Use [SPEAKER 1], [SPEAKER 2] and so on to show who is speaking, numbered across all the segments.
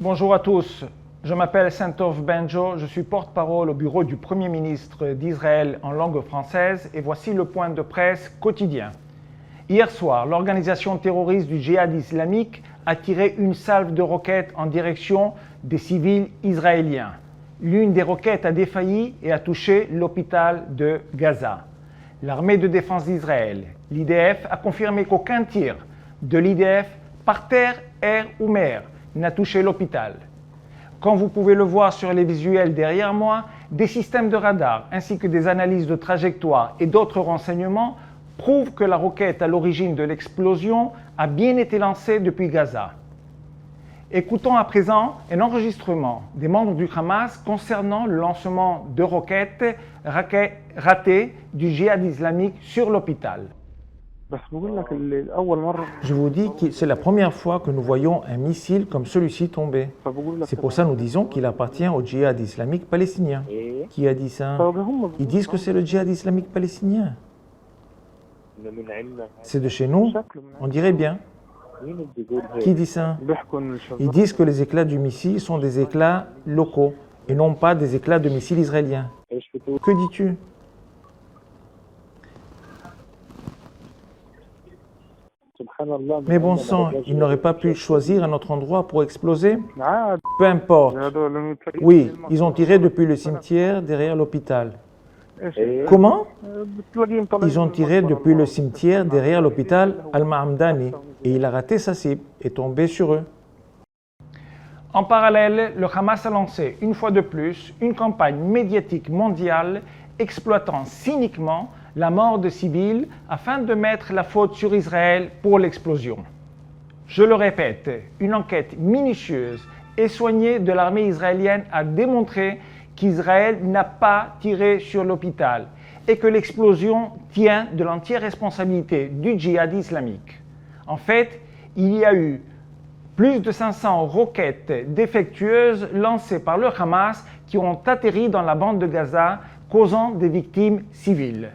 [SPEAKER 1] Bonjour à tous, je m'appelle Santov Benjo, je suis porte-parole au bureau du Premier ministre d'Israël en langue française et voici le point de presse quotidien. Hier soir, l'organisation terroriste du djihad islamique a tiré une salve de roquettes en direction des civils israéliens. L'une des roquettes a défailli et a touché l'hôpital de Gaza. L'armée de défense d'Israël, l'IDF, a confirmé qu'aucun tir de l'IDF par terre, air ou mer n'a touché l'hôpital. Comme vous pouvez le voir sur les visuels derrière moi, des systèmes de radar ainsi que des analyses de trajectoire et d'autres renseignements prouvent que la roquette à l'origine de l'explosion a bien été lancée depuis Gaza. Écoutons à présent un enregistrement des membres du Hamas concernant le lancement de roquettes ratées du djihad islamique sur l'hôpital.
[SPEAKER 2] Je vous dis que c'est la première fois que nous voyons un missile comme celui-ci tomber. C'est pour ça que nous disons qu'il appartient au djihad islamique palestinien. Qui a dit ça? Ils disent que c'est le djihad islamique palestinien. C'est de chez nous? On dirait bien. Qui dit ça? Ils disent que les éclats du missile sont des éclats locaux et non pas des éclats de missiles israéliens. Que dis-tu? Mais bon sang, ils n'auraient pas pu choisir un autre endroit pour exploser? Peu importe. Oui, ils ont tiré depuis le cimetière derrière l'hôpital. Comment? Ils ont tiré depuis le cimetière derrière l'hôpital Al-Ma'amdani et il a raté sa cible et tombé sur eux.
[SPEAKER 1] En parallèle, le Hamas a lancé une fois de plus une campagne médiatique mondiale exploitant cyniquement la mort de civils afin de mettre la faute sur Israël pour l'explosion. Je le répète, une enquête minutieuse et soignée de l'armée israélienne a démontré qu'Israël n'a pas tiré sur l'hôpital et que l'explosion tient de l'entière responsabilité du djihad islamique. En fait, il y a eu plus de 500 roquettes défectueuses lancées par le Hamas qui ont atterri dans la bande de Gaza, causant des victimes civiles.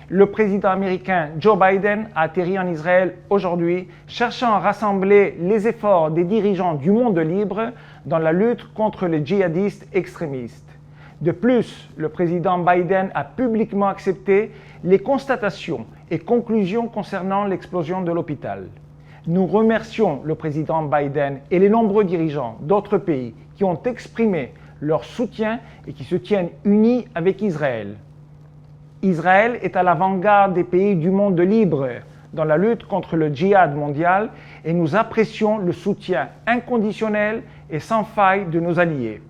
[SPEAKER 1] Le président américain Joe Biden a atterri en Israël aujourd'hui, cherchant à rassembler les efforts des dirigeants du monde libre dans la lutte contre les djihadistes extrémistes. De plus, le président Biden a publiquement accepté les constatations et conclusions concernant l'explosion de l'hôpital. Nous remercions le président Biden et les nombreux dirigeants d'autres pays qui ont exprimé leur soutien et qui se tiennent unis avec Israël. Israël est à l'avant-garde des pays du monde libre dans la lutte contre le djihad mondial et nous apprécions le soutien inconditionnel et sans faille de nos alliés.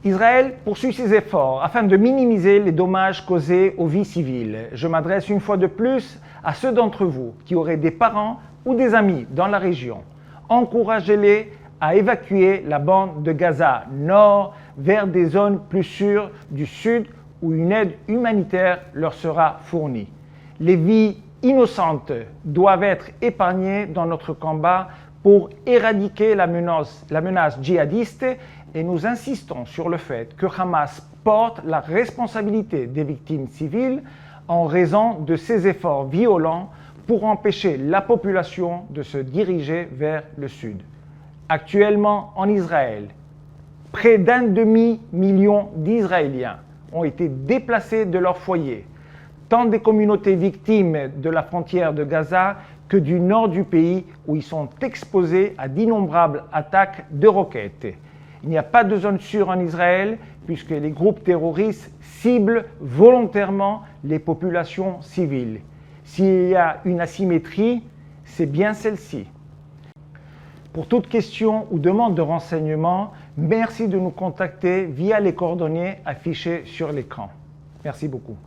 [SPEAKER 1] Israël poursuit ses efforts afin de minimiser les dommages causés aux vies civiles. Je m'adresse une fois de plus à ceux d'entre vous qui auraient des parents ou des amis dans la région. Encouragez-les à évacuer la bande de Gaza nord vers des zones plus sûres du sud où une aide humanitaire leur sera fournie. Les vies innocentes doivent être épargnées dans notre combat pour éradiquer la menace djihadiste et nous insistons sur le fait que Hamas porte la responsabilité des victimes civiles en raison de ses efforts violents pour empêcher la population de se diriger vers le sud. Actuellement en Israël, près d'un demi-million d'Israéliens ont été déplacés de leur foyer, tant des communautés victimes de la frontière de Gaza que du nord du pays où ils sont exposés à d'innombrables attaques de roquettes. Il n'y a pas de zone sûre en Israël puisque les groupes terroristes ciblent volontairement les populations civiles. S'il y a une asymétrie, c'est bien celle-ci. Pour toute question ou demande de renseignement, merci de nous contacter via les coordonnées affichées sur l'écran. Merci beaucoup.